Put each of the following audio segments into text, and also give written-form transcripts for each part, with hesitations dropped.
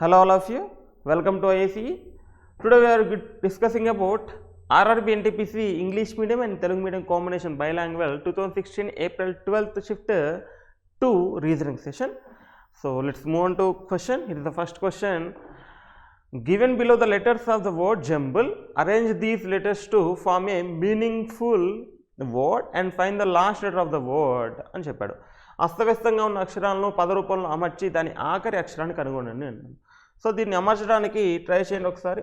Hello all of you, welcome to IACE. Today we are discussing about RRB NTPC English medium and Telugu medium combination bilingual 2016 April 12th shift to reasoning session. So let's move on to question. Here is the first question. Given below the letters of the word jumble, arrange these letters to form a meaningful word and find the last letter of the word అని చెప్పాడు. అస్తవ్యస్తంగా ఉన్న అక్షరాలను పద రూపంలో అమర్చి దాని ఆఖరి అక్షరాన్ని కనుగొనండి అన్నాను. సో దీన్ని అమర్చడానికి ట్రై చేయండి ఒకసారి.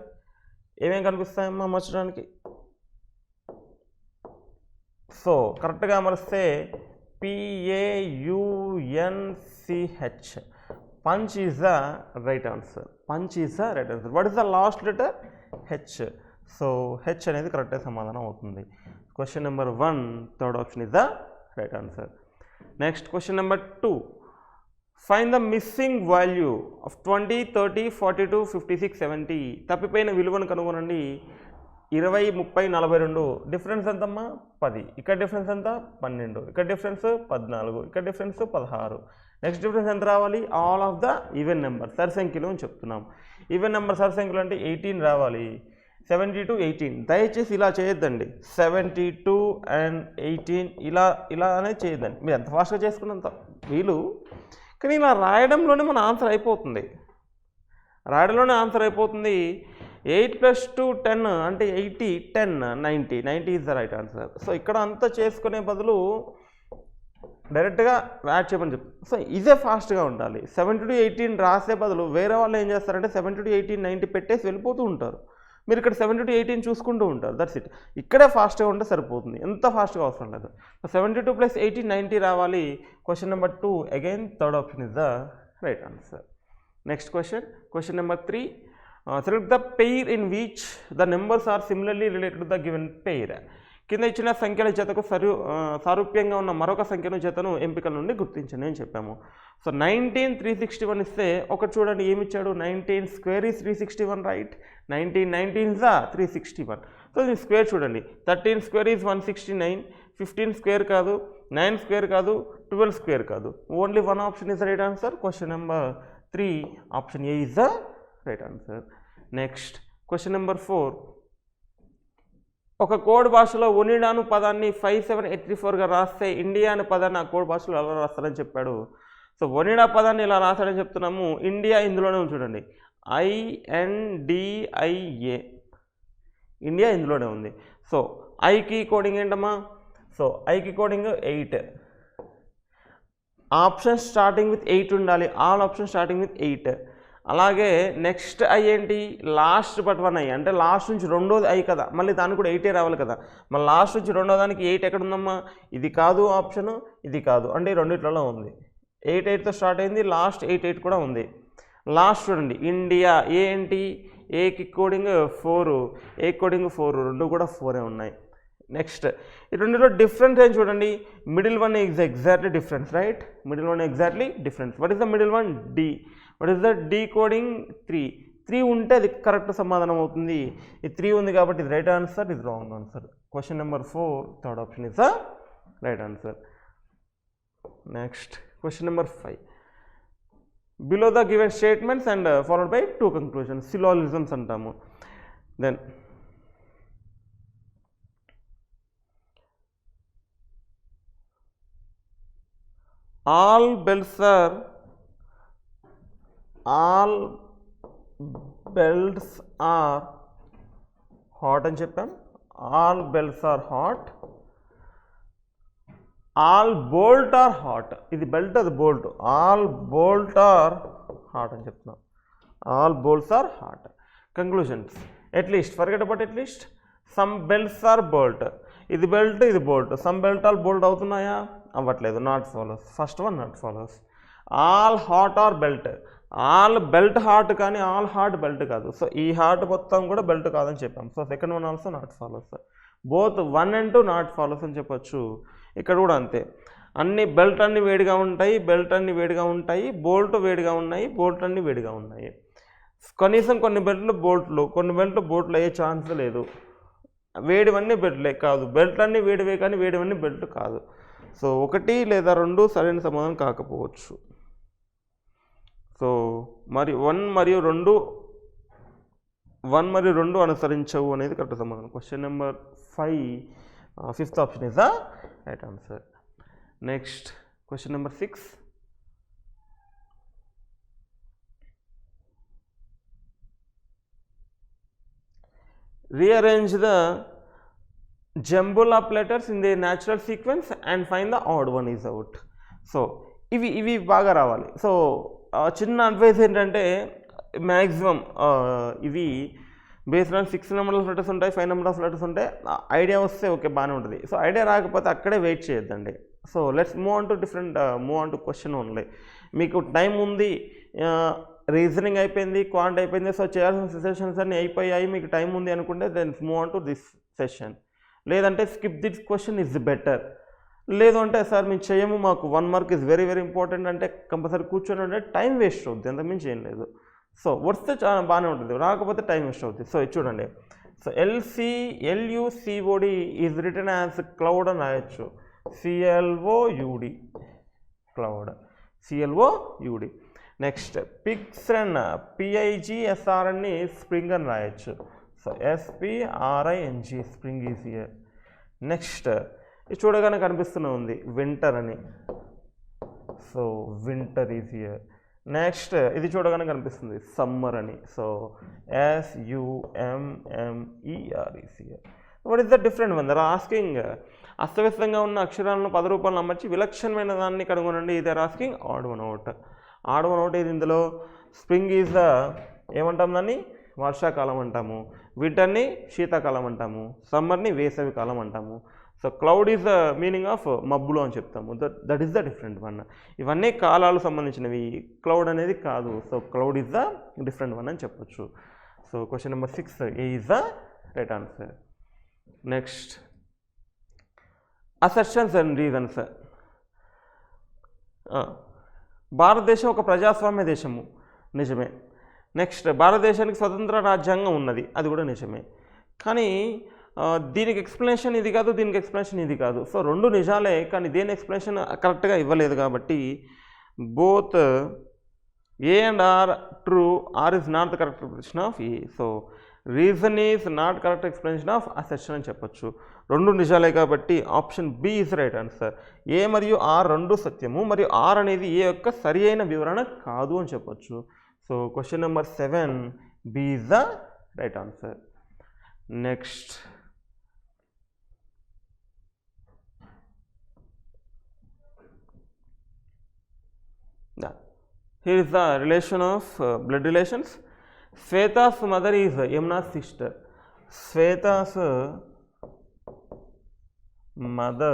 ఏమేమి కనిపిస్తాయమ్మా అమర్చడానికి? సో కరెక్ట్గా అమరిస్తే PAUNCH, punch is the right answer. Punch is the right answer. What is the last letter? H. So H అనేది కరెక్ట్గా సమాధానం అవుతుంది. Question number 1, third option is the right answer. Next question number 2, find the missing value of 20, 30, 42, 56, 70. తప్పిపోయిన విలువను కనుగొనండి. 20, 30, 42. Difference ఎంతమ్మా? 10. ఇక్కడ difference ఎంత? 12. ఇక్కడ డిఫరెన్స్ 14. ఇక్కడ డిఫరెన్స్ 16. నెక్స్ట్ డిఫరెన్స్ ఎంత రావాలి? All of the even number, సరిసంఖ్యలు అని చెప్తున్నాం. ఈవెన్ నెంబర్ సరిసంఖ్యలు అంటే 18 రావాలి. 72, 18. దయచేసి ఇలా చేయొద్దండి. 72 and 18 ఇలా అనేది చేయొద్దండి. మీరు ఎంత ఫాస్ట్గా చేసుకున్నంత వీలు, కానీ ఇలా రాయడంలోనే మన ఆన్సర్ అయిపోతుంది. 8 + 2 10 అంటే 80, 10 90. 90 is the right answer. So ఇక్కడ అంతా చేసుకునే బదులు డైరెక్ట్గా యాడ్ చేయమని చెప్తాను. సో ఇదే ఫాస్ట్గా ఉండాలి. 70 to 18 రాసే బదులు వేరే వాళ్ళు ఏం చేస్తారంటే 70 to 18, 90 పెట్టేసి వెళ్ళిపోతూ ఉంటారు. మీరు ఇక్కడ 70 to 18 చూసుకుంటూ ఉంటారు. That's it. ఇక్కడే ఫాస్ట్గా ఉంటే సరిపోతుంది, ఎంత ఫాస్ట్గా అవసరం లేదు. 72 + 18, 90 రావాలి. Question number 2, again third option is the right answer. Next question number 3, select the pair in which the numbers are similarly related to the given pair. కింద ఇచ్చిన సంఖ్యల జతకు సారూప్యంగా ఉన్న మరొక జతను ఎంపికల నుండి గుర్తించండి అని చెప్పాము. సో 19, 361 ఇస్తే ఒకటి చూడండి ఏమిచ్చాడు. 19 square is 361, right. 19 is 361. So దీని స్క్వేర్ చూడండి. 13 స్క్వేర్ ఈజ్ 169. 15 స్క్వేర్ కాదు, 9 స్క్వేర్ కాదు, 12 స్క్వేర్ కాదు. Only one option is the right answer. Question number 3, option A is the right answer. Next question number 4, ఒక కోడ్ భాషలో ఒనిడాను పదాన్ని 57834గా రాస్తే ఇండియా అనే పదాన్ని ఆ కోడ్ భాషలో ఎలా రాస్తారని చెప్పాడు. సో ఒనిడా పదాన్ని ఇలా రాస్తాడని చెప్తున్నాము. ఇండియా ఇందులోనే ఉంది చూడండి. INDIA, ఇండియా ఇందులోనే ఉంది. సో ఐకి కోడింగ్ ఏంటమ్మా? సో ఐకి కోడింగ్ 8. ఆప్షన్ స్టార్టింగ్ విత్ 8 ఉండాలి. All option starting with 8. అలాగే నెక్స్ట్ ఐ ఏంటి? లాస్ట్ బట్ 1 ఐ, అంటే లాస్ట్ నుంచి రెండోది ఐ కదా, మళ్ళీ దానికి కూడా 8 రావాలి కదా. మళ్ళీ లాస్ట్ నుంచి రెండో దానికి 8 ఎక్కడ ఉందమ్మా? ఇది కాదు ఆప్షను, ఇది కాదు, అంటే రెండిట్లలో ఉంది. 8తో స్టార్ట్ అయింది, లాస్ట్ 8 కూడా ఉంది. లాస్ట్ చూడండి ఇండియా, ఏ ఏంటి? ఏకి కోడింగ్ 4, ఏ కోడింగ్ 4, రెండు కూడా 4 ఉన్నాయి. నెక్స్ట్ ఈ రెండులో డిఫరెన్స్ ఏం చూడండి. Middle one is exactly difference, right. Middle one exactly difference. What is the middle one? D. What is the D coding? 3 ఉంటే అది కరెక్ట్ సమాధానం అవుతుంది. ఈ 3 ఉంది కాబట్టి ఇది రైట్ ఆన్సర్, ఇది wrong answer. Question number 4, third option is the right answer. Next question number 5, below the given statements and followed by 2 conclusions, syllogisms అంటాము. Then all belts are hot అని చెప్పాం. All belts are hot. All bolt are hot. ఇది belt, అది bolt. All bolt are hot అని చెప్తున్నాం. All bolts are hot. Conclusions, at least, forget about at least. Some belts are bolt. ఇది belt, ఇది bolt. Some belt are bolt అవుతున్నాయా? అవ్వట్లేదు. Not follows. First one not follows. All hat are belt. All belt hat కానీ all hat belt కాదు. So ఈ hat మొత్తం కూడా belt కాదని చెప్పాం. So second one also not follows. Both 1 and 2 not follows అని చెప్పొచ్చు. ఇక్కడ కూడా అంతే. అన్ని బెల్ట్ అన్ని వేడిగా ఉంటాయి, బెల్ట్ అన్ని వేడిగా ఉంటాయి, బోల్ట్ వేడిగా ఉన్నాయి, బోల్ట్ అన్ని వేడిగా ఉన్నాయి. కనీసం కొన్ని బెల్ట్లు బోల్ట్లు, కొన్ని బెల్ట్లు బోల్ట్లు అయ్యే ఛాన్స్ లేదు. వేడివన్నీ బెల్ట్లే కాదు, బెల్ట్ అన్నీ వేడివే కానీ వేడివన్నీ బెల్ట్ కాదు. సో 1 లేదా 2 సరైన సమాధానం కాకపోవచ్చు. సో మరి 1 మరియు 2 అనుసరించవు అనేది కరెక్ట్ సమాధానం. Question number 5 fifth option is the right answer. Next question number 6. Rearrange the jumble of letters in their natural sequence and find the odd one is out. So ఇవి బాగా రావాలి. సో చిన్న advice ఏంటంటే maximum ఇవి based on 6 number of letters ఉంటాయి, 5 number of letters ఉంటాయి. Idea వస్తే okay బాగానే ఉంటుంది. సో ఐడియా రాకపోతే అక్కడే వెయిట్ చేయొద్దండి. So let's move on to question only. మీకు టైం ఉంది, రీజనింగ్ అయిపోయింది, క్వాంట్ అయిపోయింది, సో చేయాల్సిన సెషన్స్ అన్నీ అయిపోయాయి, మీకు టైం ఉంది అనుకుంటే then move on to this session. లేదంటే skip this question is better. లేదు అంటే సార్ మేము చేయము, మాకు 1 mark is very very important అంటే కంపల్సరీ కూర్చొని అంటే టైం వేస్ట్ అవుతుంది, అంతకుమించి ఏం లేదు. సో వస్తే చాలా బాగానే ఉంటుంది, రాకపోతే టైం వేస్ట్ అవుతుంది. సో ఇది చూడండి. So LUCOD is written as cloud అని రాయొచ్చు. CLOUD cloud, CLOUD. నెక్స్ట్ పిగ్స్రన్ PIGSRN స్ప్రింగ్ అని రాయొచ్చు. So SPRING spring is here. Next ఇది చూడగానే కనిపిస్తూనే ఉంది వింటర్ అని. So winter is here. Next ఇది చూడగానే కనిపిస్తుంది సమ్మర్ అని. So SUMMER is here. What is the different one? They're asking అస్తవ్యస్తంగా ఉన్న అక్షరాలను 10 రూపాయలు అమర్చి విలక్షణమైన దాన్ని కనుగొనండి. ఇది asking add one out. Add one out ఇది ఇందులో. స్ప్రింగ్ ఈజ్ ద ఏమంటాం దాన్ని? వర్షాకాలం అంటాము. వింటర్ని శీతాకాలం అంటాము. సమ్మర్ని వేసవి కాలం అంటాము. So cloud is the meaning of మబ్బులు అని చెప్తాము. That is the different one. ఇవన్నీ కాలాలు సంబంధించినవి, క్లౌడ్ అనేది కాదు. So cloud is the different one అని చెప్పొచ్చు. So question number 6 A is the right answer. Next assertions and reasons. భారతదేశం ఒక ప్రజాస్వామ్య దేశము, నిజమే. నెక్స్ట్ భారతదేశానికి స్వతంత్ర రాజ్యాంగం ఉన్నది, అది కూడా నిజమే. కానీ దీనికి ఎక్స్ప్లెనేషన్ ఇది కాదు, దీనికి ఎక్స్ప్లెనేషన్ ఇది కాదు. సో 2 నిజాలే, కానీ దేని ఎక్స్ప్లెనేషన్ కరెక్ట్గా ఇవ్వలేదు కాబట్టి both A and R true, R is not the correct explanation of A. So reason is not correct explanation of assertion అని చెప్పొచ్చు. 2 నిజాలే కాబట్టి option B is right answer. A మరియు R 2 సత్యము, మరియు R అనేది A యొక్క సరి అయిన వివరణ కాదు అని చెప్పొచ్చు. So question number 7 B is the right answer. Next here is the relation of blood relations. Sweta's mother is Yamuna's sister. Sweta's mother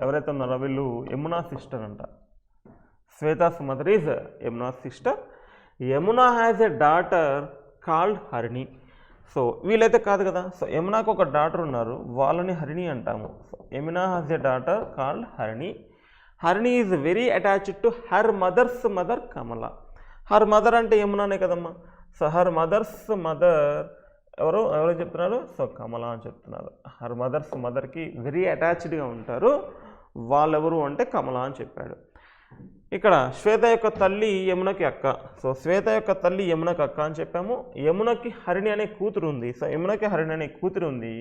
ఎవరైతే ఉన్నారో వీళ్ళు యమునా సిస్టర్ అంట. Sweta's mother is Yamuna's sister. Yamuna has a daughter called Harini. So వీళ్ళైతే కాదు కదా. So యమునాకు ఒక daughter ఉన్నారు, వాళ్ళని హరిణి అంటాము. So Yamuna has a daughter called Harini. Harini is very attached to her mother's mother Kamala. Her mother అంటే యమునానే కదమ్మా. సో హర్ మదర్స్ మదర్ ఎవరు చెప్తున్నారు? సో కమల అని చెప్తున్నారు. హర్ మదర్స్ మదర్కి వెరీ అటాచ్డ్గా ఉంటారు, వాళ్ళెవరు అంటే కమల అని చెప్పాడు. ఇక్కడ శ్వేత యొక్క తల్లి యమునకి అక్క. సో శ్వేత యొక్క తల్లి యమునకి అక్క అని చెప్పాము. యమునకి హరిణి అనే కూతురు ఉంది. సో యమునకి హరిణి అనే కూతురు ఉంది.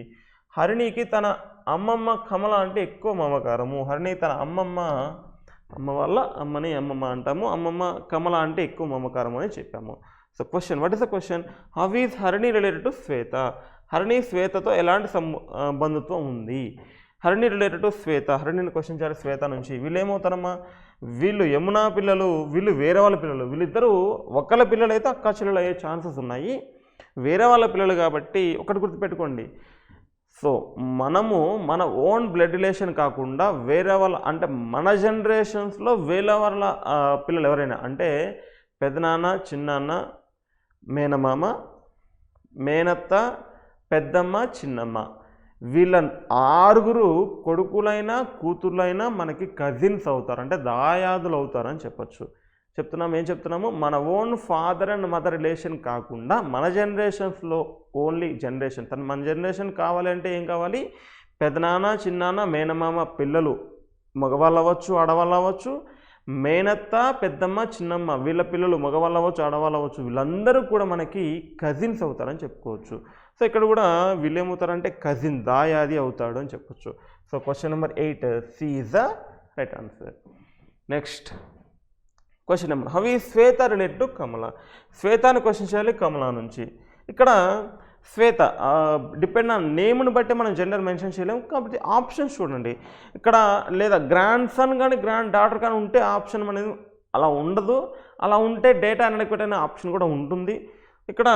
హరిణికి తన అమ్మమ్మ కమల అంటే ఎక్కువ మమకారము. హరిణి తన అమ్మ వాళ్ళ అమ్మని అమ్మమ్మ అంటాము. అమ్మమ్మ కమల అంటే ఎక్కువ మమకారము అని చెప్పాము. So question, what is the question? How is Harini related to Swetha? Harini శ్వేతతో ఎలాంటి బంధుత్వం ఉంది? Harini related to Swetha. హరిణిని క్వశ్చన్ చేయాలి శ్వేత నుంచి. వీళ్ళు ఏమవుతారమ్మా? వీళ్ళు యమునా పిల్లలు, వీళ్ళు వేరే వాళ్ళ పిల్లలు. వీళ్ళిద్దరూ ఒకళ్ళ పిల్లలు అయితే అక్కా చెల్లెలు అయ్యే ఛాన్సెస్ ఉన్నాయి. వేరే వాళ్ళ పిల్లలు కాబట్టి ఒకటి గుర్తుపెట్టుకోండి. సో మనము మన ఓన్ బ్లడ్ రిలేషన్ కాకుండా వేరే వాళ్ళ అంటే మన జనరేషన్స్లో వేరే వాళ్ళ పిల్లలు ఎవరైనా అంటే పెదనాన్న, చిన్నాన్న, మేనమామ, మేనత్త, పెద్దమ్మ, చిన్నమ్మ, వీళ్ళ 6 కొడుకులైనా కూతుర్లైనా మనకి కజిన్స్ అవుతారు, అంటే దాయాదులు అవుతారని చెప్పచ్చు. ఏం చెప్తున్నాము? మన own father and mother relation కాకుండా మన జనరేషన్స్లో ఓన్లీ జనరేషన్ మన జనరేషన్ కావాలంటే ఏం కావాలి? పెదనాన్న, చిన్నాన్న, మేనమామ పిల్లలు మగవాళ్ళు అవ్వచ్చు, ఆడవాళ్ళు అవ్వచ్చు, మేనత్త, పెద్దమ్మ, చిన్నమ్మ వీళ్ళ పిల్లలు మగవాళ్ళు అవ్వచ్చు, ఆడవాళ్ళు అవ్వచ్చు, వీళ్ళందరూ కూడా మనకి కజిన్స్ అవుతారని చెప్పుకోవచ్చు. సో ఇక్కడ కూడా వీళ్ళు ఏమవుతారంటే కజిన్, దాయాది అవుతాడు అని చెప్పొచ్చు. So question number 8 C is the right answer. Next question number how is Swetha related to Kamala. శ్వేతాన్ని క్వశ్చన్ చేయాలి కమల నుంచి. ఇక్కడ శ్వేత డిపెండ్ ఆన్ నేమ్ని బట్టి మనం జెండర్ మెన్షన్ చేయలేము కాబట్టి ఆప్షన్స్ చూడండి. ఇక్కడ లేదా గ్రాండ్ సన్ కానీ గ్రాండ్ డాటర్ కానీ ఉంటే ఆప్షన్ అనేది అలా ఉండదు. అలా ఉంటే డేటా అనడెక్వేట్ అనే ఆప్షన్ కూడా ఉంటుంది. ఇక్కడ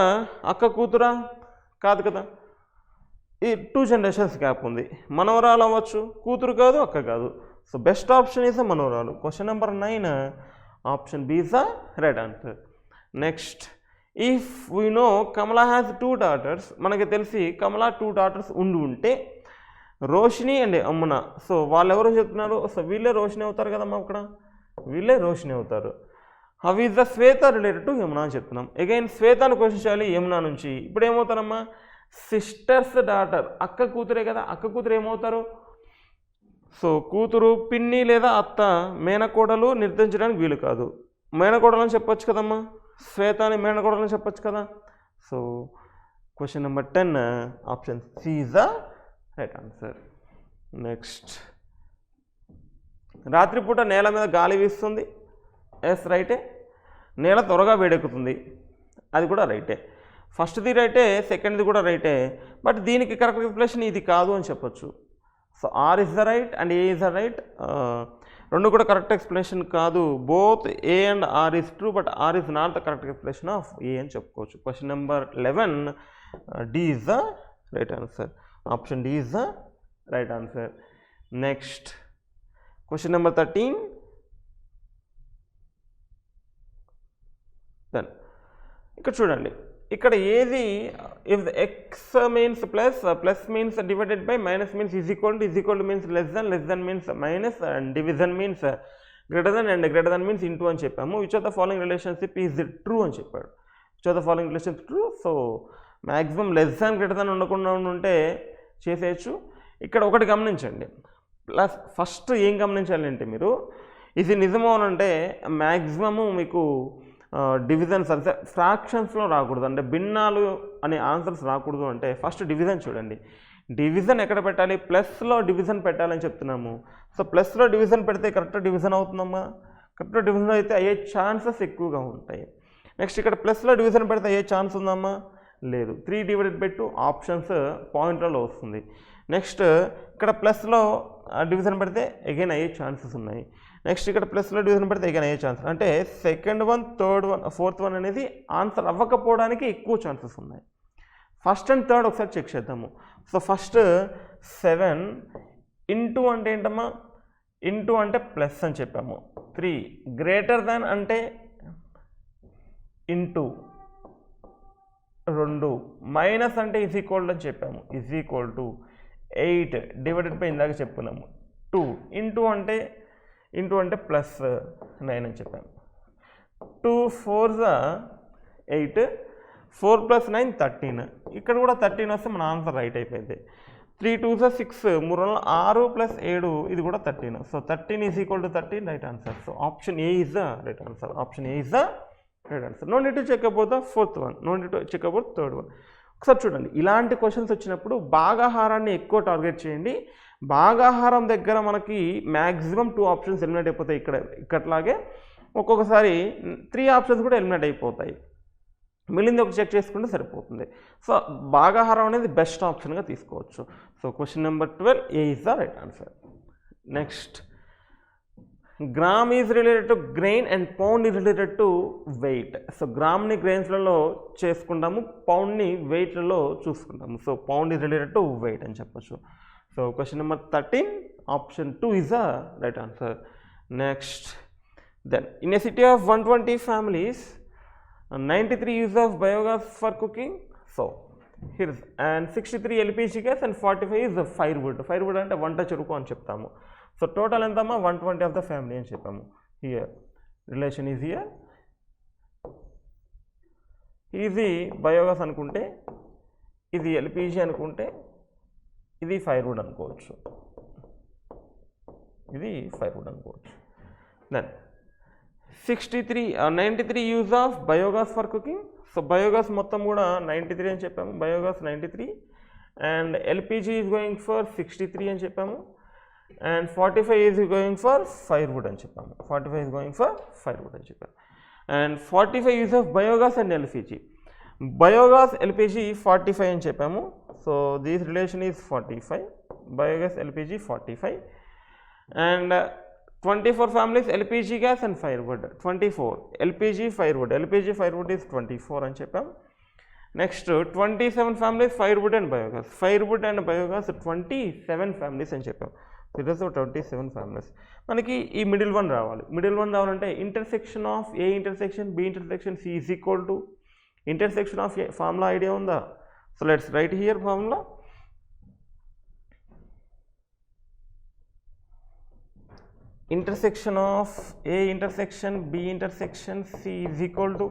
అక్క కూతురా కాదు కదా, ఈ 2 జనరేషన్స్ గ్యాప్ ఉంది. మనవరాలు అవ్వచ్చు, కూతురు కాదు అక్క కాదు. సో బెస్ట్ ఆప్షన్ ఈజ్ మనవరాలు. Question number 9 option B is the right answer. Next if we know Kamala has 2 daughters, మనకి తెలిసి కమలా 2 daughters ఉంటే రోషిని అండ్ అమ్మున, సో వాళ్ళు ఎవరు చెప్తున్నారు, సో వీళ్ళే రోషిని అవుతారు కదమ్మా, అక్కడ వీళ్ళే రోషిని అవుతారు. How is the Shweta related to Yamuna అని చెప్తున్నాం. అగైన్ శ్వేతను క్వశ్చన్ చేయాలి యమున నుంచి. ఇప్పుడు ఏమవుతారమ్మా, సిస్టర్స్ డాటర్, అక్క కూతురే కదా, అక్క కూతురు ఏమవుతారు, సో కూతురు, పిన్ని లేదా అత్త, మేనకోడలు నిర్ధారించడానికి వీలు కాదు. మేనకోడలు అని చెప్పొచ్చు కదమ్మా, శ్వేత అని మేనకోడలని చెప్పొచ్చు కదా. So question number 10 option C is the right answer. Next రాత్రిపూట నేల మీద గాలి వీస్తుంది, ఎస్ రైటే. నేల త్వరగా వేడెక్కుతుంది, అది కూడా రైటే. ఫస్ట్ది రైటే, సెకండ్ది కూడా రైటే. బట్ దీనికి కరెక్ట్ ఎక్స్ప్లెనేషన్ ఇది కాదు అని చెప్పొచ్చు. So R is the right and A is the right, రెండు కూడా కరెక్ట్ ఎక్స్ప్లెనేషన్ కాదు. Both A and R is true but R is not the correct explanation of A అని చెప్పుకోవచ్చు. Question number 11 D is the right answer. Option D is the right answer. Next question number 13 then ఇక్కడ చూడండి, ఇక్కడ ఏది if the X means plus means divided by, minus means is equal to means less than means minus, and division means greater than and greater than means into అని చెప్పాము. Which of the following relationship is true అని చెప్పాడు. Which of the following relationship true. So maximum less than greater than ఉండకుండా ఉంటే చేసేయచ్చు. ఇక్కడ ఒకటి గమనించండి, ప్లస్ ఫస్ట్ ఏం గమనించాలంటే మీరు ఇది నిజమో అంటే మ్యాక్సిమము మీకు డివిజన్స్ అంటే ఫ్రాక్షన్స్లో రాకూడదు, అంటే భిన్నాలు అనే ఆన్సర్స్ రాకూడదు అంటే ఫస్ట్ డివిజన్ చూడండి. డివిజన్ ఎక్కడ పెట్టాలి, ప్లస్లో డివిజన్ పెట్టాలని చెప్తున్నాము. సో ప్లస్లో డివిజన్ పెడితే కరెక్ట్ డివిజన్ అవుతుందమ్మా, కరెక్ట్ డివిజన్ అయితే అయ్యే ఛాన్సెస్ ఎక్కువగా ఉంటాయి. నెక్స్ట్ ఇక్కడ ప్లస్లో డివిజన్ పెడితే అయ్యే ఛాన్స్ ఉందమ్మా, లేదు. 3 డివైడెడ్ బై 2 ఆప్షన్స్ పాయింట్లలో వస్తుంది. నెక్స్ట్ ఇక్కడ ప్లస్లో డివిజన్ పెడితే అగైన్ అయ్యే ఛాన్సెస్ ఉన్నాయి. నెక్స్ట్ ఇక్కడ ప్లస్లో డివిజన్ పెడితే అగైన్ అయ్యే ఛాన్స్, అంటే second one, third one, fourth one అనేది ఆన్సర్ అవ్వకపోవడానికి ఎక్కువ ఛాన్సెస్ ఉన్నాయి. ఫస్ట్ అండ్ థర్డ్ ఒకసారి చెక్ చేద్దాము. సో ఫస్ట్ 7 ఇంటూ అంటే ఏంటమ్మా, ఇంటూ అంటే ప్లస్ అని చెప్పాము. 3 గ్రేటర్ దాన్ అంటే ఇంటూ 2, మైనస్ అంటే ఈజ్ ఈక్వల్ అని చెప్పాము, is equal to 8 divided by ఇందాక చెప్పుకున్నాము 2 ఇంటూ అంటే ప్లస్ 9 అని చెప్పాము. 2 4s 8, 4 + 9 13. ఇక్కడ కూడా 13 వస్తే మన ఆన్సర్ రైట్ అయిపోయింది. 3 2s 6, 3 6 + 7 ఇది కూడా 13. So 13 is equal to 13 right answer. So option A is the right answer. Option A is the right answer. No need to check about the fourth one, no need to check about third one. ఒకసారి చూడండి, ఇలాంటి questions వచ్చినప్పుడు భాగాహారాన్ని ఎక్కువ target చేయండి. భాగాహారం దగ్గర మనకి maximum 2 options eliminate అయిపోతాయి. ఇక్కట్లాగే ఒక్కొక్కసారి 3 ఆప్షన్స్ కూడా ఎలిమినేట్ అయిపోతాయి. మిగిలింది ఒక చెక్ చేసుకుంటే సరిపోతుంది. సో భాగాహారం అనేది బెస్ట్ ఆప్షన్గా తీసుకోవచ్చు. So question number 12 A is the right answer. Next gram is related to grain and pound is related to weight. So గ్రామ్ని గ్రెయిన్స్లలో చేసుకుంటాము, పౌండ్ని వెయిట్లలో చూసుకుంటాము. So pound is related to weight అని చెప్పచ్చు. So question number 13 option 2 is the right answer. Next then in a city of 120 families 93 use of biogas for cooking. So here is and 63 LPG gas and 45 is the firewood. Firewood అంటే వంట చెరుకు అని చెప్తాము. So total ఎంతమ్మా 120 of the family అని చెప్పాము. Here relation is here. ఇది biogas అనుకుంటే, ఇది ఎల్పిజి అనుకుంటే, ఇది ఫైర్వుడ్ అనుకోవచ్చు, ఇది ఫైర్వుడ్ అనుకోవచ్చు. Then 63 93 use of biogas for cooking. So biogas మొత్తం కూడా 93 అని చెప్పాము, biogas 93 and LPG is going for 63 అని చెప్పాము and 45 is going for firewood అని చెప్పాము, 45 ఈజ్ గోయింగ్ ఫర్ ఫైర్వుడ్ అని చెప్పాము. And 45 use of biogas and LPG, biogas LPG 45 అని చెప్పాము. So this relation is 45, biogas LPG 45 and 24 families LPG gas and firewood 24, LPG firewood is 24 అని చెప్పాం. నెక్స్ట్ 27 families firewood and biogas 27 families అని చెప్పాం. It is 27 families. మనకి ఈ middle one రావాలంటే intersection of A intersection B intersection C is equal to intersection of A. Formula idea ఉందా? So let's write here formula. Intersection of A intersection B intersection C is equal to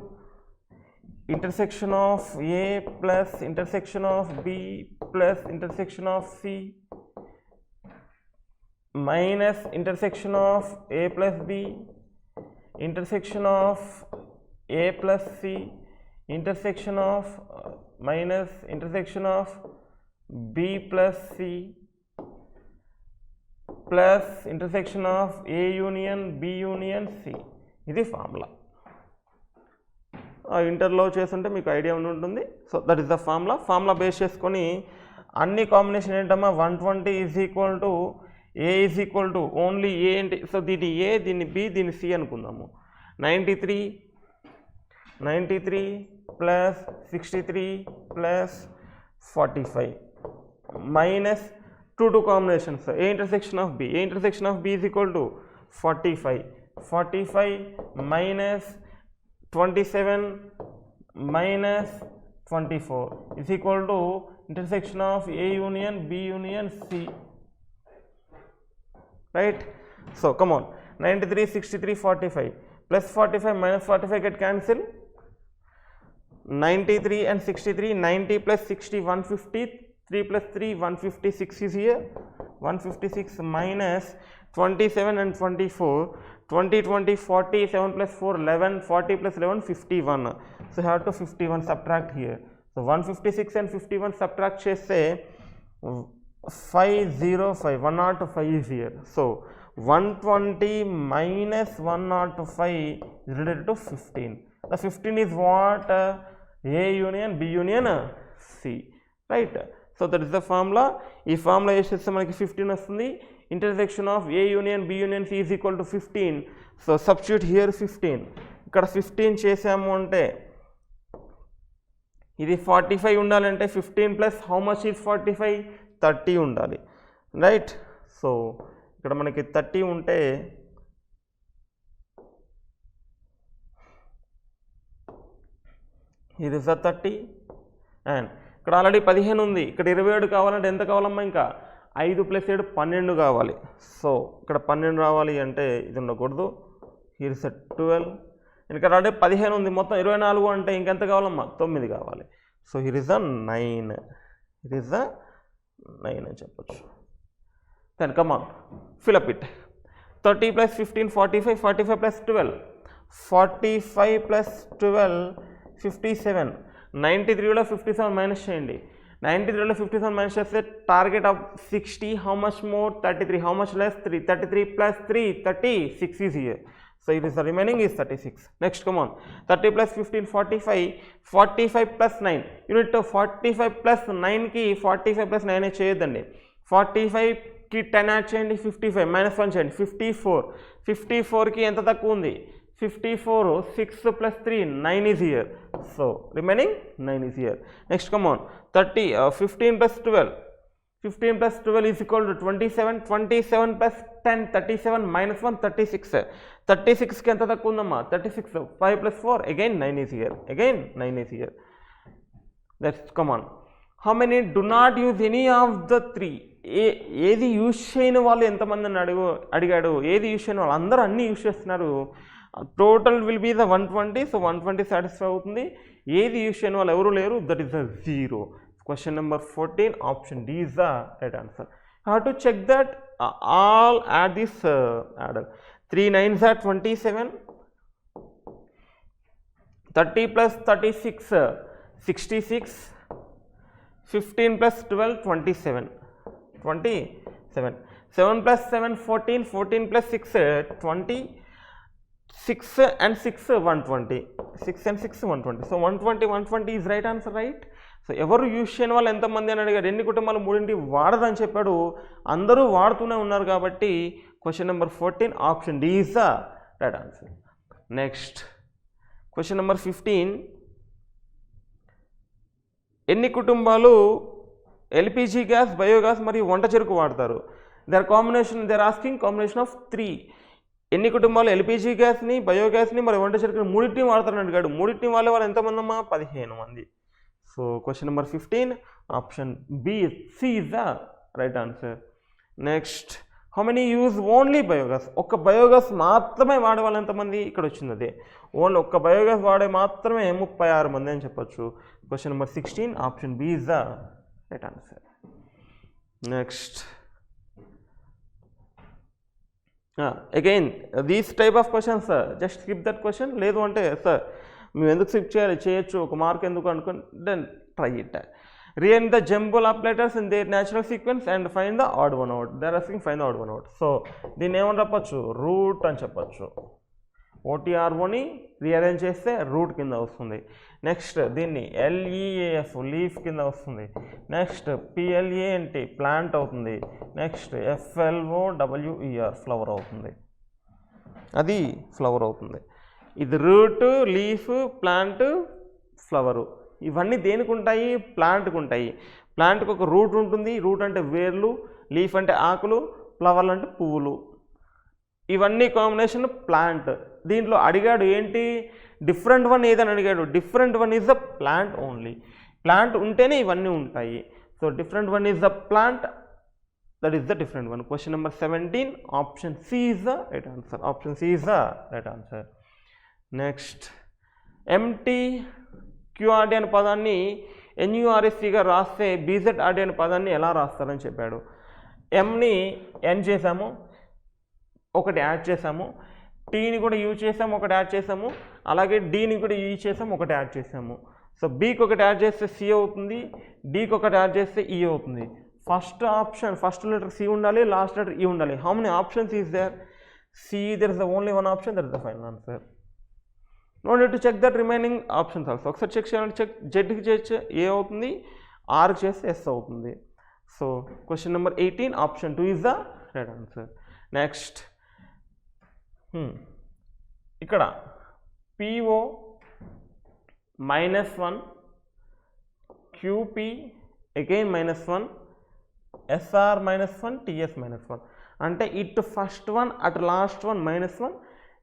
intersection of A plus intersection of B plus intersection of C minus intersection of A plus B intersection of A plus C intersection of minus intersection of B plus C plus intersection of A union B union C. ఇది formula. ఇంటర్లో చేస్తుంటే మీకు idea ఉంటుంది. So that is the formula base చేసుకొని అన్ని combination ఏంటమ్మా 120 is equal to A is equal to only A ఏంటి. So దీన్ని ఏ, దీన్ని బి, దీన్ని సి అనుకుందాము. 93 plus 63 plus 45 minus 2 combinations. A intersection of B is equal to 45 minus 27 minus 24 is equal to intersection of A union B union C, right? So come on, 93 63 45 plus 45 minus 45 get cancelled. 93 and 63, 90 plus 60 150, 3 plus 3 156 is here, 156 minus 27 and 24, 20 20 40, 7 plus 4 11, 40 plus 11 51. So you have to 51 subtract here. So 156 and 51 subtract cheste 505, 105 is here. So 120 minus 105 is related to 15. The 15 is what? A union B union C, right? So that is the formula. ఈ formula use చేస్తే మనకి 15 వస్తుంది. Intersection of A union B union C is equal to 15. So substitute here 15. ఇక్కడ 15 చేసాము అంటే ఇది 45 ఉండాలంటే 15 plus how much is 45? 30 ఉండాలి, రైట్? సో ఇక్కడ మనకి 30 ఉంటే ఇది 30 అండ్ ఇక్కడ ఆల్రెడీ 15 ఉంది, ఇక్కడ 27 కావాలంటే ఎంత కావాలమ్మా? ఇంకా 5 ప్లస్ 7 12 కావాలి. సో ఇక్కడ 12 రావాలి అంటే ఇది ఉండకూడదు, హియర్ ఇస్ 12. ఇక్కడ ఆల్రెడీ 15 ఉంది, మొత్తం 24 అంటే ఇంకెంత కావాలమ్మా? 9 కావాలి. So here is the 9, it is the 9 అని చెప్పొచ్చు. Then come on, fill up it. 30 plus 15 45, 45 plus 12 45 plus 12 57. 93లో 57 మైనస్ చేయండి. 93లో 57 మైనస్ చేస్తే target of 60, how much more? 33, how much less? 3, 33 plus 3 36 is here. So it is the remaining is 36. Next come on, 30 plus 15 45, 45 plus 9 unit. 45 plus 9కి 45 plus 9 చేయొద్దండి. 45కి 10 add చేయండి, 55 minus 1 చేయండి, 54. 54కి ఎంత తక్కువ ఉంది? 54, 6 plus 3 9 is here. So remaining 9 is here. Next come on, 15 plus 12, 15 plus 12 is equal to 27. 27 plus 10 37 minus 1 36. 36 ki enta takku undamma? 36. 5 plus 4 again 9 is here, again 9 is here. Let's come on, how many do not use any of the 3? ఏది use చేయని వాళ్ళు ఎంతమందిని అడిగాడు? ఏది use చేయని వాళ్ళు? అందరూ అన్నీ యూజ్ చేస్తున్నారు. Total will be the 120. So 120 satisfy అవుతుంది. ఏది యూజ్ చేయని వాళ్ళు ఎవరు లేరు, that is the 0. Question number 14 option D is the right answer. How to check that? All add this adder. 3 9s are 27, 30 plus 36 66, 15 plus 12 27, 7 plus 7 14, 14 plus 6 20, 6 and 6 120, 6 and 6 120. So 120 is right answer, right? So ఎవరు use చేయని వాళ్ళు ఎంతమంది అని అడిగారు. ఎన్ని కుటుంబాలు మూడింటి వాడదని చెప్పాడు, అందరూ వాడుతూనే ఉన్నారు కాబట్టి question number 14 option D is the right answer. Next question number 15, ఎన్ని కుటుంబాలు ఎల్పిజి గ్యాస్, బయోగ్యాస్ మరియు వంట చెరుకు వాడతారు? They are asking combination of 3. ఎన్ని కుటుంబాలు ఎల్పిజి గ్యాస్ని, బయోగ్యాస్ని మరియు వంట చెరుకుని మూడింటిని వాడతారని అడిగాడు. మూడింటిని వాళ్ళు ఎంతమంది అమ్మా? 15 మంది. So question number 15 option B C is the right answer. Next, how many use only biogas? ఒక్క బయోగ్యాస్ మాత్రమే వాడే వాళ్ళు ఎంతమంది? ఇక్కడ వచ్చింది అదే, ఓన్లీ ఒక్క బయోగ్యాస్ వాడే మాత్రమే 36 మంది అని చెప్పొచ్చు. Question number 16 option B is the right answer. Next, again these type of questions just skip that question. లేదు అంటే సార్ మేము ఎందుకు స్కిప్ చేయాలి, చేయొచ్చు, ఒక మార్క్ ఎందుకు అనుకుని, then try it. Rearrange the jumble of letters in their natural sequence and find the odd one out. They are asking find the odd one out. So దీన్ని ఏమని చెప్పచ్చు? రూట్ అని చెప్పచ్చు. ఓటీఆర్ఓని రీఅరేంజ్ చేస్తే రూట్ కింద వస్తుంది. నెక్స్ట్ దీన్ని LEAF leaf కింద వస్తుంది. నెక్స్ట్ పిఎల్ఏఎన్టీ ప్లాంట్ అవుతుంది. నెక్స్ట్ ఎఫ్ఎల్ఓడబ్ల్యూఈఆర్ ఫ్లవర్ అవుతుంది. అది ఫ్లవర్ అవుతుంది. ఇది రూట్, లీఫ్, ప్లాంట్, ఫ్లవరు. ఇవన్నీ దేనికి ఉంటాయి? ప్లాంట్కి ఉంటాయి. ప్లాంట్కి ఒక రూట్ ఉంటుంది. రూట్ అంటే వేర్లు, లీఫ్ అంటే ఆకులు, ఫ్లవర్లు అంటే పువ్వులు. ఇవన్నీ కాంబినేషన్ ప్లాంట్. దీంట్లో అడిగాడు ఏంటి? డిఫరెంట్ వన్ ఏదని అడిగాడు. Different one is the plant only. Plant ఉంటేనే ఇవన్నీ ఉంటాయి. So different one is the plant, that is the different one. Question number 17 option C is the right answer. Option C is the right answer. Next, MT QRD అనే పదాన్ని ఎన్యూఆర్ఎస్సిగా రాస్తే బీజెడ్ఆర్డి అనే పదాన్ని ఎలా రాస్తారని చెప్పాడు. ఎంని ఎన్ చేసాము, ఒకటి యాడ్ చేసాము. టీని కూడా యూజ్ చేసాము, ఒకటి యాడ్ చేసాము. అలాగే డీని కూడా యూజ్ చేసాము, ఒకటి యాడ్ చేసాము. సో బీకి ఒకటి యాడ్ చేస్తే సి అవుతుంది, డీకి ఒకటి యాడ్ చేస్తే ఈ అవుతుంది. First option, first letter C ఉండాలి, లాస్ట్ లెటర్ ఈ ఉండాలి. How many options is there? C, there is the only one option, that is the final answer. No need to check that remaining options also. ఒకసారి check చేయాలంటే check. జెడ్కి చేస్తే A అవుతుంది, ఆర్కి చేస్తే S అవుతుంది. So question number 18 option 2 is the right answer. Next, ఇక్కడ PO -1, QP again -1, SR -1, TS -1. అంటే ఇటు ఫస్ట్ వన్, అటు లాస్ట్ వన్ -1,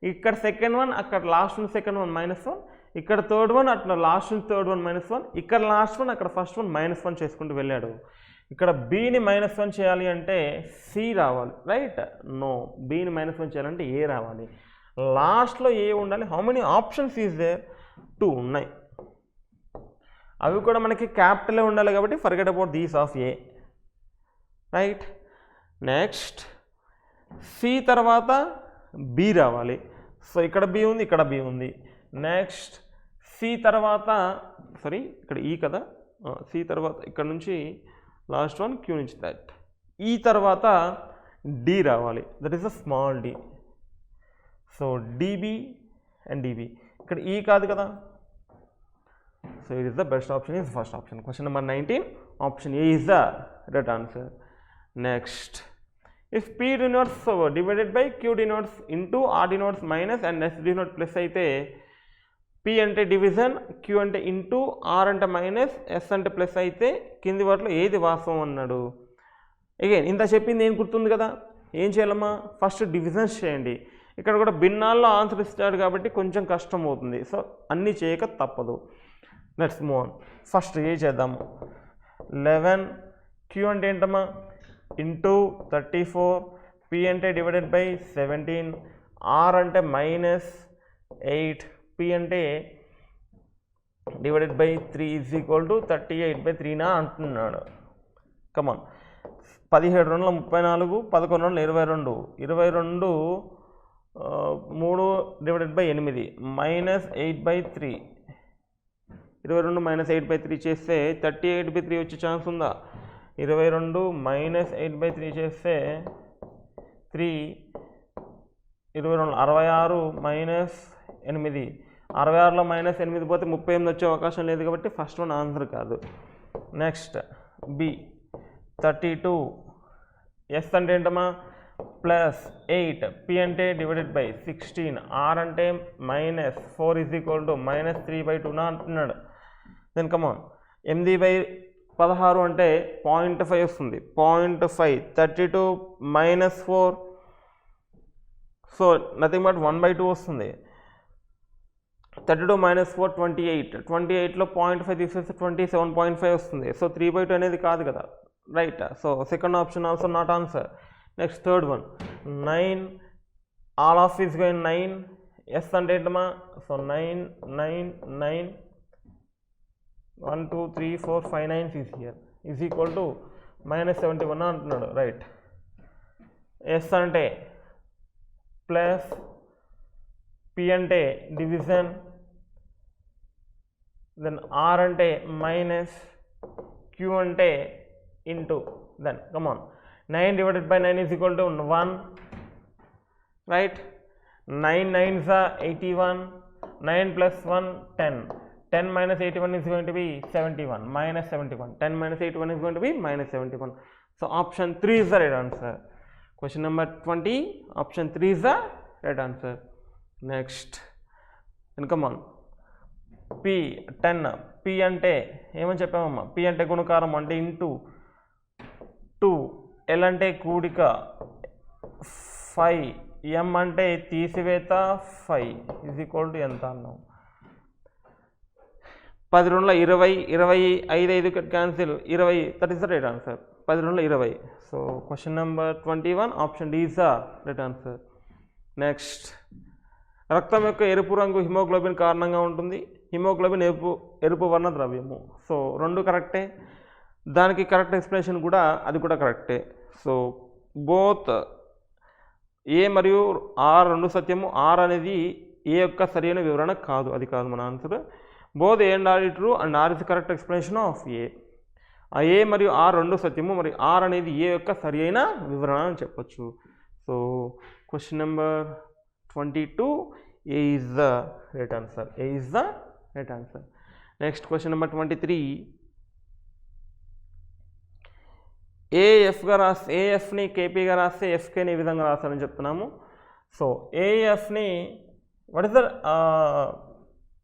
ఇక్కడ సెకండ్ వన్, అక్కడ లాస్ట్ వన్ సెకండ్ వన్ -1, ఇక్కడ థర్డ్ వన్, అట్లా లాస్ట్ వన్ థర్డ్ వన్ -1, ఇక్కడ లాస్ట్ వన్, అక్కడ ఫస్ట్ వన్ -1 చేసుకుంటూ వెళ్ళాడు. ఇక్కడ బీని -1 చేయాలి అంటే సి రావాలి, రైట్? నో, బీని -1 చేయాలంటే ఏ రావాలి. లాస్ట్లో ఏ ఉండాలి. How many options is there? 2 ఉన్నాయి. అవి కూడా మనకి క్యాపిటలే ఉండాలి కాబట్టి forget about these of A, right? Next, C తర్వాత బి రావాలి. సో ఇక్కడ బి ఉంది, ఇక్కడ బి ఉంది. నెక్స్ట్, సి తర్వాత, సారీ ఇక్కడ ఈ కదా, సి తర్వాత ఇక్కడ నుంచి లాస్ట్ వన్ క్యూ నుంచి దట్, ఈ తర్వాత డి రావాలి, that is a small D. So DB and DB. ఇక్కడ ఈ కాదు కదా. So it is the best option, is first option. Question number 19 option A is the right answer. Next, if P denotes divided by Q denotes into R denotes minus and S denotes plus అయితే P అంటే division, Q అంటే into, R అంటే minus, S అంటే plus అయితే కింది వాటిలో ఏది వాస్తవం అన్నాడు. అగైన్ ఇంత చెప్పింది ఏం గుర్తుంది కదా. ఏం చేయాలమ్మా? ఫస్ట్ డివిజన్స్ చేయండి. ఇక్కడ కూడా భిన్నాల్లో ఆన్సర్ ఇస్తాడు కాబట్టి కొంచెం కష్టం అవుతుంది. సో అన్నీ చేయక తప్పదు. Let's move on. ఫస్ట్ ఏ చేద్దాము. 11, Q అంటే ఏంటమ్మా? ఇంటూ 34, P అంటే డివైడెడ్ బై 17, R అంటే -8, P అంటే divided by 3 is equal to 38/3 అంటున్నాడు. కమాన్. 17 2 34, 11 22, 22 3 డివైడెడ్ బై 8 -8/3, 22 మైనస్ 8/3 చేస్తే 38/3 వచ్చే ఛాన్స్ ఉందా? 22 మైనస్ 8/3 చేస్తే 3 22 66 మైనస్ 8 66లో మైనస్ 8 పోతే 38 వచ్చే అవకాశం లేదు కాబట్టి ఫస్ట్ వన్ ఆన్సర్ కాదు. నెక్స్ట్ బి 32 ఎస్ అంటే ఏంటమ్మా ప్లస్ 8 పి అంటే డివైడెడ్ బై 16 ఆర్ అంటే minus 4 is equal to minus 3/2 అంటున్నాడు. దెన్ కమాన్ 8/16 అంటే 0.5 వస్తుంది. 0.5 32 మైనస్ 4 సో నథింగ్ బట్ 1/2 వస్తుంది. 32 మైనస్ 4 28 28లో 0.5 తీసేస్తే 27.5 వస్తుంది. సో 3/2 అనేది కాదు కదా, right. So second option also not answer. Next third one 9 all of is going 9 S అంటే ఏంటమ్మా so 9 9 9 1 2 3 4 5 9 is here is equal to minus 71 అంటున్నాడు, రైట్. ఎస్ అంటే ప్లస్ పి అంటే డివిజన్ దెన్ ఆర్ అంటే మైనస్ క్యూ అంటే into then come 9 divided by 9 is equal to 1, right. 9 9s are 81, 9 plus 1 10, 10 minus 81 is going to be 71, minus 71, 10 minus 81 is going to be minus 71. So option 3 is the right answer. Question number 20, option 3 is the right answer. Next, and come on, P 10, P ante ఏమని చెప్పామమ్మా, P అంటే గుణకారం అంటే into 2, L అంటే కూడిక 5, M అంటే తీసివేత 5 is equal to ఎంత అన్నాం 10 2 20 25 5 cancel 20 that is the right answer. 10 2 20. So question number 21 option D is the right answer. Next, రక్తం యొక్క ఎరుపు రంగు హిమోగ్లోబిన్ కారణంగా ఉంటుంది. హిమోగ్లోబిన్ ఎరుపు వర్ణ ద్రవ్యము. సో రెండు కరెక్టే, దానికి కరెక్ట్ ఎక్స్ప్లెనేషన్ కూడా అది కూడా కరెక్టే. సో బోత్ ఏ మరియు ఆర్ రెండు సత్యము, ఆర్ అనేది ఏ యొక్క సరైన వివరణ కాదు, అది కాదు మన answer. Both A and R ఈ true and R is correct explanation of A. ఆ ఏ మరియు ఆర్ రెండు సత్యము, మరి ఆర్ అనేది ఏ యొక్క సరి అయిన వివరణ అని చెప్పొచ్చు. So question number 22 A is the right answer. A is the right answer. Next question number 23, ఏఎఫ్గా రాస్తే ఏఎఫ్ని కేపీగా రాస్తే ఎఫ్కేని ఈ విధంగా రాస్తానని చెప్తున్నాము. సో ఏఎఫ్ని what is the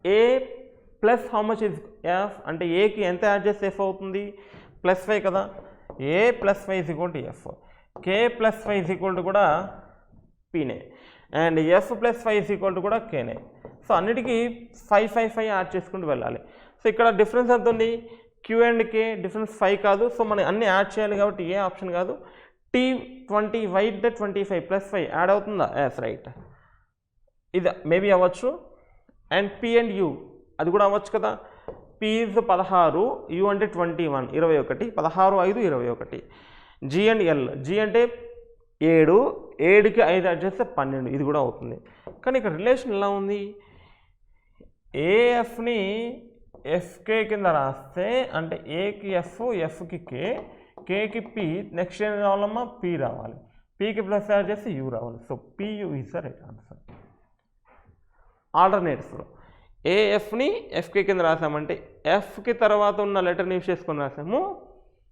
A plus how much is F అంటే ఏకి ఎంత యాడ్ చేస్తే ఎఫ్ అవుతుంది +5 కదా. A +5 is equal to F, K +5 is equal to కూడా పీనే, and F +5 is equal to కూడా కేనే. సో అన్నిటికీ 5 5 5 యాడ్ చేసుకుంటూ వెళ్ళాలి. సో ఇక్కడ డిఫరెన్స్ ఎంత ఉంది, క్యూ అండ్ కే డిఫరెన్స్ 5 కాదు. సో మనం అన్నీ యాడ్ చేయాలి కాబట్టి ఏ ఆప్షన్ కాదు. T20 వైట్ 25 +5 యాడ్ అవుతుందా, ఎస్ రైట్, ఇది మేబీ అవ్వచ్చు. అండ్ పి అండ్ యూ అది కూడా అవ్వచ్చు కదా. పి ఈజ్ 16, యూ అంటే 21 21, 16 5 21. జీ అండ్ ఎల్, జీ అంటే 7, 7కి 5 యాడ్ చేస్తే 12, ఇది కూడా అవుతుంది. కానీ ఇక్కడ రిలేషన్ ఎలా ఉంది, ఏఎఫ్ని ఎఫ్కే కింద రాస్తే అంటే ఏకి ఎఫ్, ఎఫ్కి కే, కేకి పి, నెక్స్ట్ ఏం రావాలమ్మా పి రావాలి, పీకి ప్లస్ యాడ్ చేస్తే యూ రావాలి. So P U is the right answer. ఆల్టర్నేటివ్స్లో ఏఎఫ్ని ఎఫ్కే కింద రాసామంటే ఎఫ్కి తర్వాత ఉన్న లెటర్ని యూజ్ చేసుకొని రాసాము,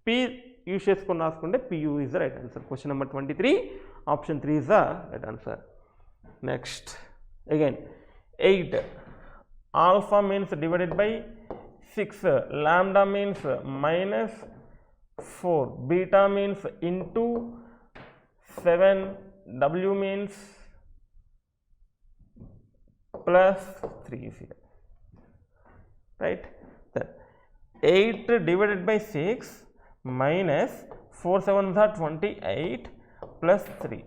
పి యూజ్ చేసుకొని రాసుకుంటే PU is the right answer. Question number 23 option 3 is the right answer. Next again 8 alpha means divided by 6, lambda means -4, beta means into 7, w means +3 here, right. Then 8 divided by 6 minus 4 7s are 28 +3,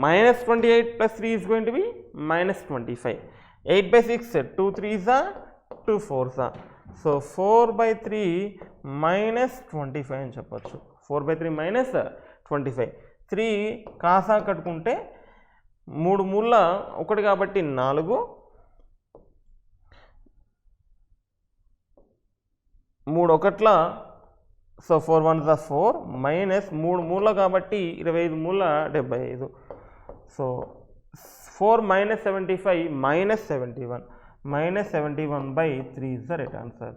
-28 +3 is going to be -25. 8 by 6 2 3s are 2 4s are, so 4/3 -25 అని చెప్పచ్చు. 4/3 -25, 3 కాసా కట్టుకుంటే 3 3 1 కాబట్టి 4, 3 ఒకట్ల so 4 1 4 minus 3 మూల కాబట్టి 25 మూల 75 so 4 minus 75 minus 71 minus 71 by 3 is the right answer.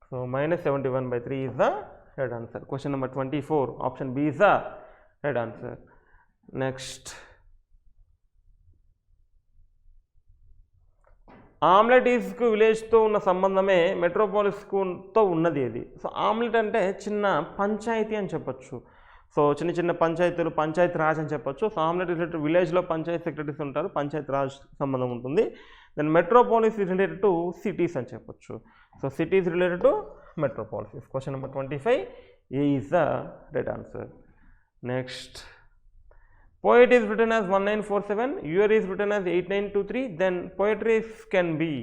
So minus 71 by 3 is the right answer. Question number 24, option B is the right answer. Next, hamlet ఈస్కు విలేజ్తో ఉన్న సంబంధమే మెట్రోపాలిస్తో ఉన్నది ఇది. సో ఆమ్లెట్ అంటే చిన్న పంచాయతీ అని చెప్పొచ్చు. సో చిన్న చిన్న పంచాయతీలు పంచాయతీ రాజ్ అని చెప్పొచ్చు. సో ఆమ్లెట్ రిలేటెడ్ విలేజ్లో పంచాయతీ సెక్రటరీస్ ఉంటారు, పంచాయతీ రాజ్ సంబంధం ఉంటుంది. Then metropolis is related to cities అని చెప్పొచ్చు. So cities related to metropolis. Question number 25, A is the right answer. Next, poet is written as 1947, year is written as 8923, then poetry can be.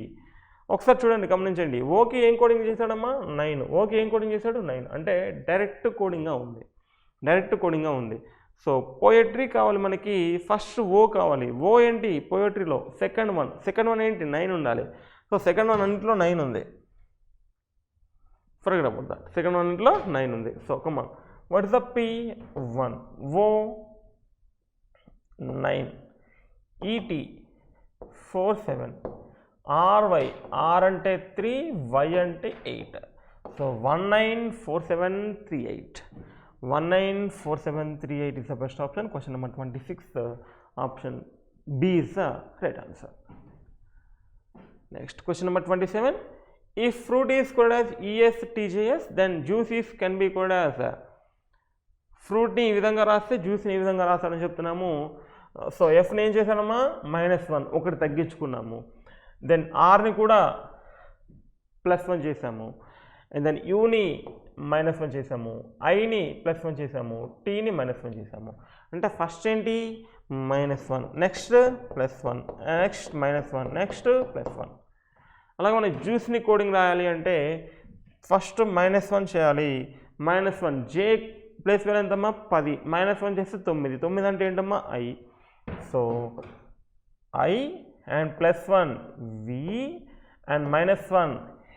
ఒకసారి చూడండి, గమనించండి. ఓకి ఏం coding చేశాడమ్మా 9, ఓకి ఏం coding చేశాడు 9, అంటే direct కోడింగ్గా ఉంది, డైరెక్ట్ కోడింగ్గా ఉంది. సో పోయట్రీ కావాలి మనకి, ఫస్ట్ ఓ కావాలి. ఓ ఏంటి పోయట్రీలో సెకండ్ వన్ ఏంటి 9 ఉండాలి. సో సెకండ్ వన్ అన్నింటిలో 9 ఉంది. Forget about that, second one అన్నింటిలో 9 ఉంది. So come, on is is P1, O 9, ET 47, RY, R అంటే 3, Y అంటే 8. So 194738, 194738 is the best option. Question number 26, option B is the right answer. Next, question number 27, if fruit is coded as ESTJS, then juice is can be coded as ఫ్రూట్ని ఈ విధంగా రాస్తే జ్యూస్ని ఈ విధంగా రాస్తారని చెప్తున్నాము. So ఎఫ్ని ఏం చేశానమ్మా -1 ఒకటి తగ్గించుకున్నాము. దెన్ ఆర్ని కూడా +1 చేసాము. అండ్ దెన్ యూని -1 చేసాము, ఐని +1 చేసాము, టీని -1 చేసాము. అంటే ఫస్ట్ ఏంటి -1, నెక్స్ట్ +1, నెక్స్ట్ -1, నెక్స్ట్ +1. అలాగే మనం జ్యూస్ని కోడింగ్ రాయాలి అంటే ఫస్ట్ -1 చేయాలి. -1 జే ప్లేస్ వేలు ఎంతమ్మా 10, -1 చేస్తే 9, 9 అంటే ఏంటమ్మా I. So I and +1 V and -1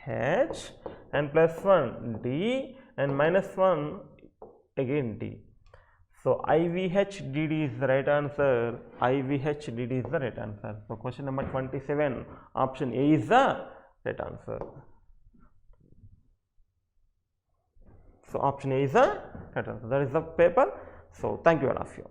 H and +1 D and -1 again D. So IVHDD is the right answer. IVHDD is the right answer. So question number 27, option A is the right answer. So option A is the right answer. That is the paper. So thank you all of you.